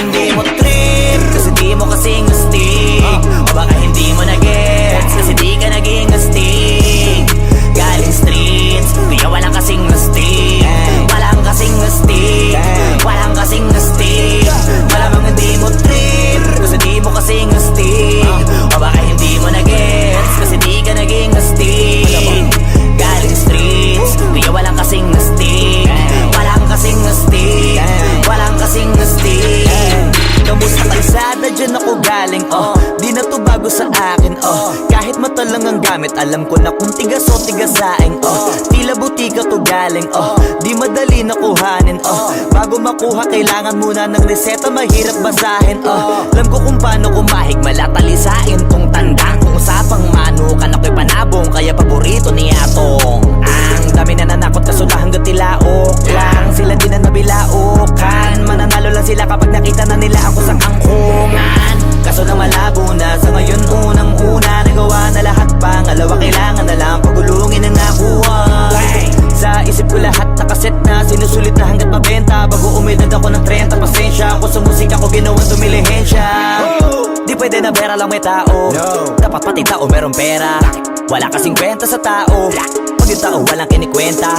hindi mo trip, kasi di mo kasing astig. O baka hindi mo na-gets, kasi di ka naging astig. Galing streets, kaya walang kasing astig. Walang kasing astig, walang kasing astig. Malamang hindi mo trip, kasi di mo kasing astig. O baka hindi mo na-gets, kasi di ka naging astig. Galing streets, kaya walang kasing astig. Walang kasing astig, walang kasing astig. Kamusta kalsada, dyan ako galing, di na to bago sa akin, kahit mata lang ang gamit, alam ko na kung tigas o tigasaing, tila butika to galing, di madali na kuhanin, bago makuha kailangan muna ng reseta, mahirap basahin, alam ko kung paano kumahig, malatalisain tong tandang. Kung usapang manukan ako'y panabong, kaya paborito ni Atong. Ang dami na nanakot kaso na hanggang tilaok lang, sila din na nabilaukan. Mananalo lang sila kapag nakita na nila ako sa kangkungan. Kaso na malabo na, sa ngayon unang-una nagawa na lahat, pangalawa kailangan na lang pagulungin ang nakuha. Sa isip ko lahat nakaset na, sinusulit na hanggat mabenta. Bago umedad ako ng 30, pasensya ako sa musika ko, ginawang dumilihensya. Di pwede na pera lang may tao, dapat pati tao merong pera. Wala kasing kwenta sa tao, pag yung tao walang kinikwenta.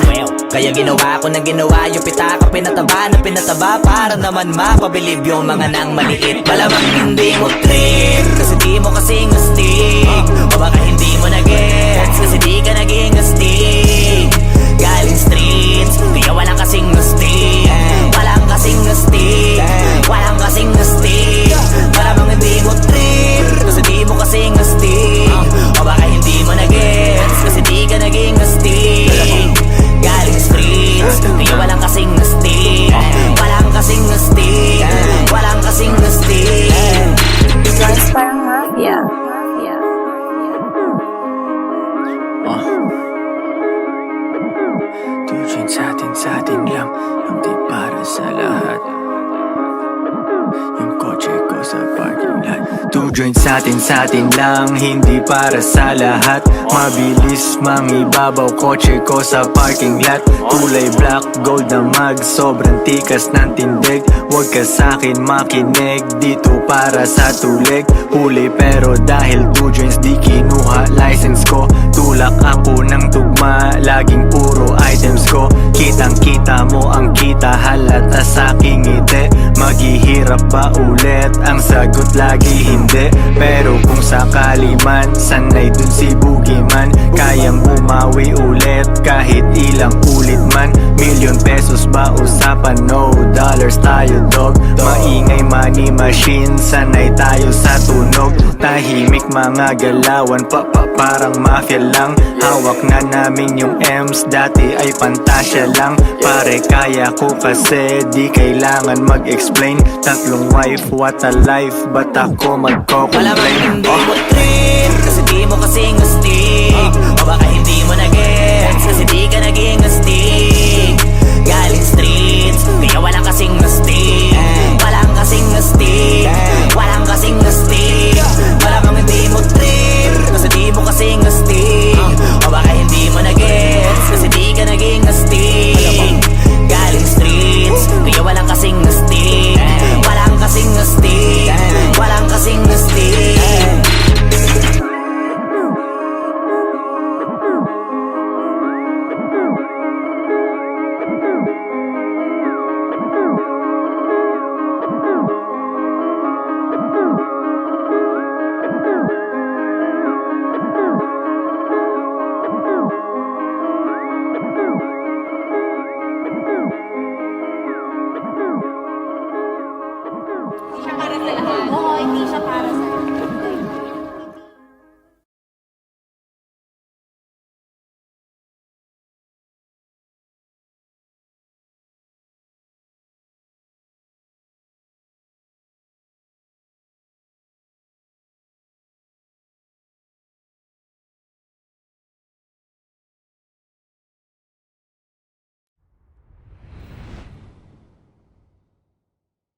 Kaya ginawa ko ng ginawa, yung pitaka pinataba na pinataba, para naman mapabilib yung mga nang maliit. Malamang hindi mo trip, kasi di mo kasing astig. O baka hindi mo na-gets, kasi di ka naging astig. Galing streets, kaya walang kasing astig. Walang kasing astig, walang kasing astig. Malamang hindi mo trip, kasi di mo kasing astig. O baka hindi mo na-gets, kasi di ka naging astig. Galing streets, kaya walang kasing astig. Walang kasing astig, walang kasing astig. Guys, parang mafia. Tujuan sa atin lang, hindi para sa lahat. Yung kotse ko sa parking lot. Tujuan sa atin lang, hindi para sa lahat. Mabilis mangibabaw, kotse ko sa parking lot. Kulay black, gold na mag, sobrang tikas ng tindig. Huwag ka sa'kin makinig, dito para sa tulig. Huli pero dahil 2 joints di kinuha license ko. Tulak ako ng tugma, laging puro items ko. Kitang kita mo ang kita, halata sa'king ngiti. Maghihirap ba ulit? Ang sagot lagi hindi. Pero kung sakali man, sanay dun si Boogeyman. Kayang bumawi ulit kahit ilang ulit man. Million pesos ba usapan? No dollars tayo dog. Maingay money machine, sanay tayo sa tunog. Tahimik mga galawan, parang mafia lang. Hawak na namin yung M's, dati ay pantasya lang. Pare kaya ko kasi di kailangan mag-explain. Tatlong wife, what a life, ba't ako magko-complain? Malamang hindi mo trip, kasi di mo kasing astig. O baka hindi mo na-gets, kasi di ka naging astig. Galing streets, kaya walang kasing astig. Walang kasing astig, walang kasing astig. Malamang hindi mo trip, kasi di mo kasing astig. O baka hindi mo na-gets, kasi di ka naging astig. Galing streets, kaya walang kasing astig. Walang kasing astig, walang kasing astig. Oo, hindi siya para